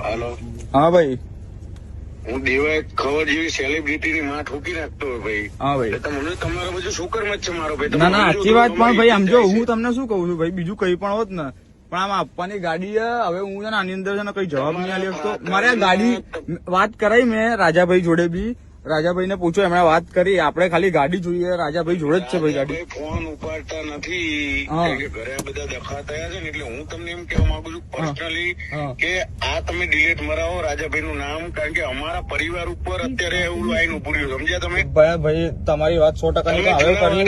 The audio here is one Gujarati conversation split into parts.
હાલો, હા ભાઈ. હું દેવાય ખબર જેવી સેલિબ્રિટીની માં ઠોકી નાખતો હોય ભાઈ. હા ભાઈ. એટલે તમને તમારો બધું શુકરમ જ છે મારો ભાઈ. ના ના સાચી વાત, પણ ભાઈ સમજો, હું તમને શું કહું છું ભાઈ, બીજું કઈ પણ હોત ને, પણ આમ આપવાની ગાડી છે. હવે હું છે ને આની અંદર છે ને કઈ જવાબ નહીં આલી શકતો. મારે આ ગાડી વાત કરાઈ મેં રાજાભાઈ જોડે બી, રાજાભાઈ ને પૂછો, એમણે વાત કરી, આપણે ખાલી ગાડી જોઈએ, રાજાભાઈ જોડે જ છે ભાઈ ગાડી. ફોન ઉપાડતા નથી, ઘરે બધા દખા થયા છે ને, એટલે હું તમને એમ કહેવા માંગુ છું પર્સનલી કે આ તમે ડિલીટ મરાવો રાજાભાઈ નું નામ, કારણ કે અમારા પરિવાર ઉપર અત્યારે એવું આઈને ઉભું રહ્યું, સમજ્યા તમે? ભાઈ તમારી વાત 100% હવે કરી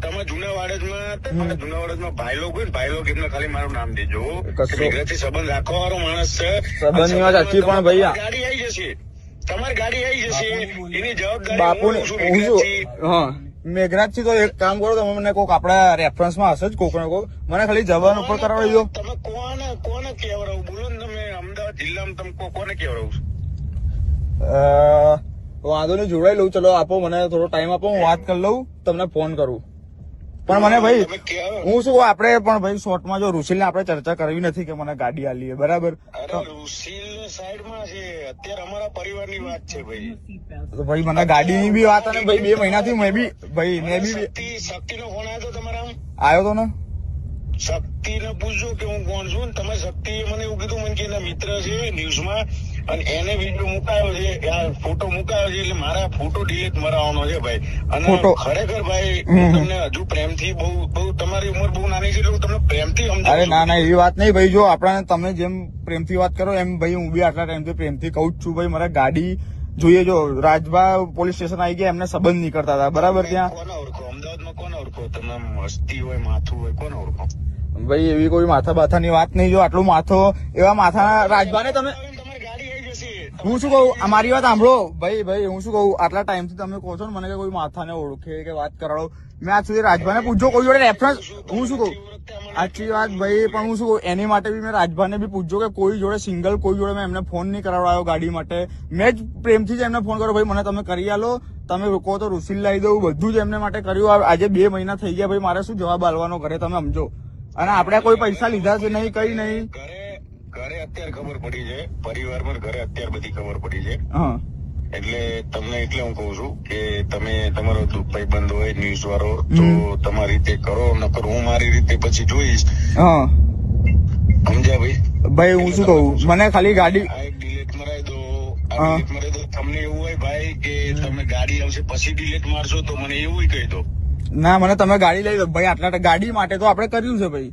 તમે જૂના વાડજમાં ભાઈ લોકો હોય ને, ભાઈ લોકો એમને ખાલી મારું નામ દેજો. ગુજરાતી સંબંધ રાખવા વાળો માણસ છે. સંબંધની વાત સાચી, પણ ભાઈ ગાડી આવી જશે, તમારી ગાડી આવી જશે, એની જવાબદારી બાપુ ને મેઘરાજ થી. તો એક કામ કરો, તમે મને કોક આપડા રેફરન્સ માં હશે જ કોક ને કોક, મને ખાલી જવાન ઉપર કરાવી દો. તમે કોને કેવડાવું બોલો ને, તમે અમદાવાદ જિલ્લામાં તમે કોને કેવડાવું? વાંધો નહીં, જોડાઈ લઉં. ચલો આપો મને થોડો ટાઈમ આપો, હું વાત કરી લઉં, તમને ફોન કરું. પણ મને ભાઈ હું શું કહું, આપણે પણ ભાઈ શોર્ટમાં જો રૂસીલ ને આપણે ચર્ચા કરવી નથી કે મને ગાડી આલી, બરાબર? રૂસીલ સાઈડમાં છે, અત્યારે અમારા પરિવારની વાત છે ભાઈ. તો ભાઈ મને ગાડીની બી વાત, અને ભાઈ 2 મહિનાથી મેં બી શક્તિનો ફોન આવ્યો તો તમારા? આવ્યો તો ને. શક્તિ ને પૂછજો કે હું કોણ છું. તમે શક્તિ મને એવું કીધું મને કે એના મિત્ર છે ન્યૂઝમાં, અને એને વિડીયો મુકાયો છે, ફોટો મુકાયો છે, એટલે મારા ફોટો ડિલીટ મરાવવાનો છે ભાઈ. અને ખરેખર ભાઈ તમને હજુ પ્રેમથી બહુ તમારી ઉંમર બહુ નાની છે એટલે હું તમને પ્રેમથી સમજાવું. અરે ના ના એવી વાત નહીં ભાઈ, જો આપણા તમે જેમ પ્રેમથી વાત કરો એમ ભાઈ હું બી આટલા ટાઈમથી પ્રેમથી કહું જ છું ભાઈ, મારે ગાડી જોઈએ. જો રાજભા પોલીસ સ્ટેશન આવી ગયા, એમને સંબંધ નહીં કરતા હતા, બરાબર? ત્યાં કોને ઓળખો? અમદાવાદમાં કોને ઓળખો? તમે મસ્તી હોય, માથું હોય, કોને ઓળખો? ભાઈ એવી કોઈ માથા બાથાની વાત નહીં. જો આટલું માથો, એવા માથા રાજભાને તમે, હું શું કહું, અમારી વાત સાંભળો ભાઈ, હું શું કહું, આટલા ટાઈમથી તમે કહો છો ને મને કે કોઈ માથાને ઓળખે કે વાત કરાવો, મેં આજ સુધી રાજભાને પૂછજો કોઈ જોડે રેફરન્સ. હું શું કહું, સાચી વાત ભાઈ, પણ હું શું કહું, એની માટે બી મેં રાજભાને બી પૂછજો કે કોઈ જોડે સિંગલ કોઈ જોડે મેં એમને ફોન નહીં કરાવડાયો ગાડી માટે. મેં જ પ્રેમથી જ એમને ફોન કર્યો, ભાઈ મને તમે કરી આલો, તમે કહો તો રૂસીલ લાવી દઉં, બધું જ એમને માટે કર્યું. આજે 2 મહિના થઈ ગયા ભાઈ, મારે શું જવાબ આલવાનો ઘરે, તમે સમજો. અને આપણે કોઈ પૈસા લીધા છે નહીં, કઈ નહીં. ઘરે અત્યારે ખબર પડી છે, પરિવાર પર ઘરે અત્યારે બધી ખબર પડી છે. એટલે તમને એટલે હું કઉ છું કે તમે તમારો ભાઈબંધ હોય ન્યૂઝ વાળો તો તમારી રીતે કરો, નકર હું મારી રીતે પછી જોઈશ. સમજ્યા ભાઈ? ભાઈ હું શું કહું, મને ખાલી ગાડી ડિલીટ મરાઈ દો. તમને એવું હોય ભાઈ કે તમે ગાડી આવશે પછી ડિલીટ મારશો તો મને એવું કહી દો. ના, મને તમે ગાડી લઈ દો ભાઈ, આટલા ગાડી માટે તો આપણે કર્યું છે ભાઈ.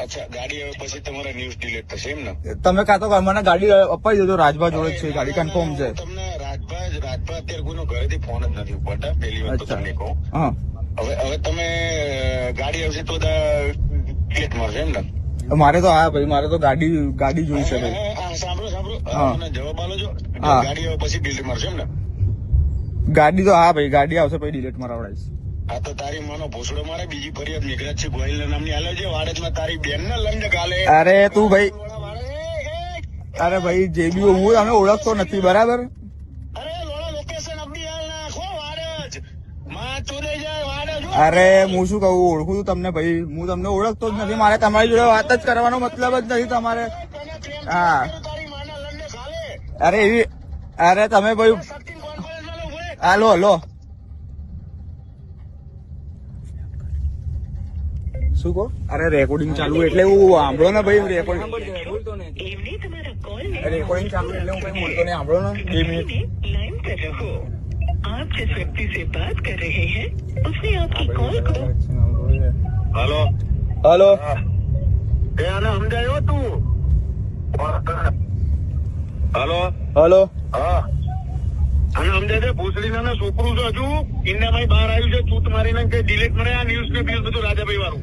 અચ્છા, ગાડી આવે પછી તમારા ન્યૂઝ ડિલીટ થશે એમ ને? તમે કાં તો મને ગાડી અપાઈ દેજો, રાજભા જોડે જ છે ગાડી, કન્ફર્મ છે. તમને રાજભા અત્યારે કોઈનો ઘરેથી ફોન જ નથી ઉપાડતા, પહેલી વાત તો તમને કહું. હવે તમે ગાડી આવશે તો ડિલીટ મારશે એમ ને? મારે તો હા ભાઈ, મારે તો ગાડી જોઈ છે ભાઈ. સાંભળો મને જવાબ આલો છો. ગાડી આવે પછી ડિલીટ મારશે એમ ને? ગાડી તો હા ભાઈ, ગાડી આવશે પછી ડિલીટ મારાવડાઈશ. હા તો તારી માનો ભોસડો મારે બીજી ફરિયાદ મેઘરાજ છે ગોહિલ નામની હાલે છે વાડજમાં, તારી બેન ને લંડ ગાલે. અરે તું ભાઈ, અરે ભાઈ જે બી હું અમે ઓળખતો નથી, બરાબર? અરે લોડા લોકેશન અપડી હાલ નાખો વાડજ માં ચોદે જાય વાડજ. અરે હું શું કહું, ઓળખું છું તમને ભાઈ, હું તમને ઓળખતો જ નથી. મારે તમારી જોડે વાત જ કરવાનો મતલબ જ નથી તમારે. હા અરે એવી, અરે તમે ભાઈ હાલો શું કહો? અરે રેકોર્ડિંગ ચાલુ એટલે હું સાંભળો ને ભાઈ, રેકોર્ડિંગ ચાલુ એટલે હું કઈ બોલતો નહીં, સાંભળો ને 2 મિનિટ. आप जिस व्यक्ति से बात कर रहे हैं उसने आपकी कॉल को हेलो આને સમજાયો તું? હલો હા આને સમજાય છે? ભૂસડી ના છોકરું છે હજુ ઇન્ડિયામાં બહાર આવ્યું છે, ચૂત મારીને કે ડિલીટ મને આ ન્યૂઝ ને બધું રાજાભાઈ વાળું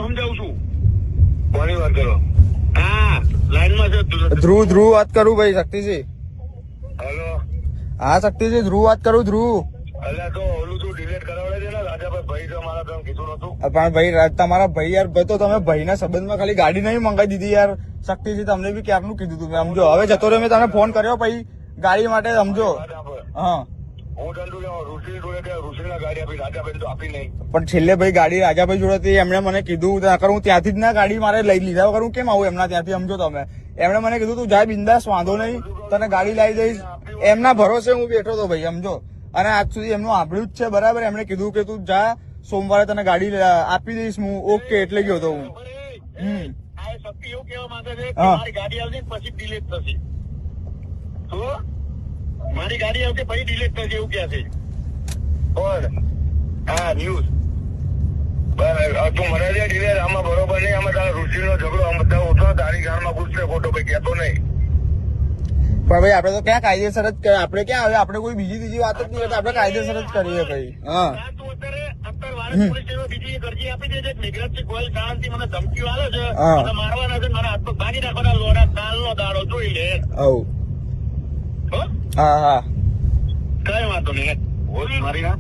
સમજાવું છું. કોની વાત કરો? હા લાઈનમાં છે ધ્રુવ વાત કરું ભાઈ, શક્તિજી. હેલો હા શક્તિજી, ધ્રુવ વાત કરું. ધ્રુવ અલ્યા તો ઓલું તું ડિલીટ કરાવડે છે ને રાજાભાઈ, ભાઈ તો મારા તમે કીધું નતું. પણ ભાઈ તમારા ભાઈ યાર, ભાઈ તો તમે ભાઈના સંબંધમાં ખાલી ગાડી નહીં મંગાવી દીધી યાર. શક્તિજી તમને બી ક્યારનું કીધું તું, સમજો. હવે જતો રહ્યો, મેં તમને ફોન કર્યો પછી ગાડી માટે, સમજો. હા હું ધંધુ ઋષિ જોડે ત્યાં ઋષિના ગાડી આપી રાજાબેન તો આપી નહીં. પણ છેલ્લે ભાઈ ગાડી રાજાભાઈ જોડે હતી, એમણે મને કીધું નકર હું ત્યાંથી જ ના ગાડી મારે લઈ લીધા વગર હું કેમ આવું એમના ત્યાંથી, સમજો તમે. એમણે મને કીધું તું જાય બિંદાસ, વાંધો નહીં, તને ગાડી લાવી દઈશ. એમના ભરોસે હું બેઠો હતો ભાઈ, સમજો. અને આજ સુધી એમનું સાંભળ્યું જ છે બરાબર. એમણે કીધું કે તું જા, સોમવારે તને ગાડી આપી દઈશ હું. ઓકે એટલે ગયો હતો હું. આ શક્તિ એવું કહેવા માંગે છે કે હા. મારી ગાડી આવશે ને પછી ડિલીટ થશે. શું? મારી ગાડી આવશે પછી ડિલીટ થશે એવું કહે છે. કોણ? હા, ન્યૂઝ. બરાબર. તું મને જે ડિલીટ આમાં બરોબર નહીં. આમાં તારા ઋષિનો ઝઘડો આમ બધા ઓછો તારી ગાળમાં ઘૂસશે ખોટો, ભાઈ કહેતો નહીં. પણ ભાઈ આપણે તો ક્યાં કાયદેસર જ કરીએ, આપણે ક્યાં હવે આપણે કોઈ બીજી ત્રીજી વાત જ નહીં કરતા, આપણે કાયદેસર જ કરીએ ભાઈ. હા તું અત્યારે વાળંદ પોલીસ સ્ટેશન બીજી એક અરજી આપી દે છે. મેઘરાજસિંહ ગોયલ શાંતિ મને ધમકીઓ આલે છે. હા. મને મારવાના છે, મારા હાથ પગ ભાગી નાખવાના, લોડા કાલનો દાડો જોઈ લે. હવ હો? હા હા કઈ વાંધો નહીં. મારી ના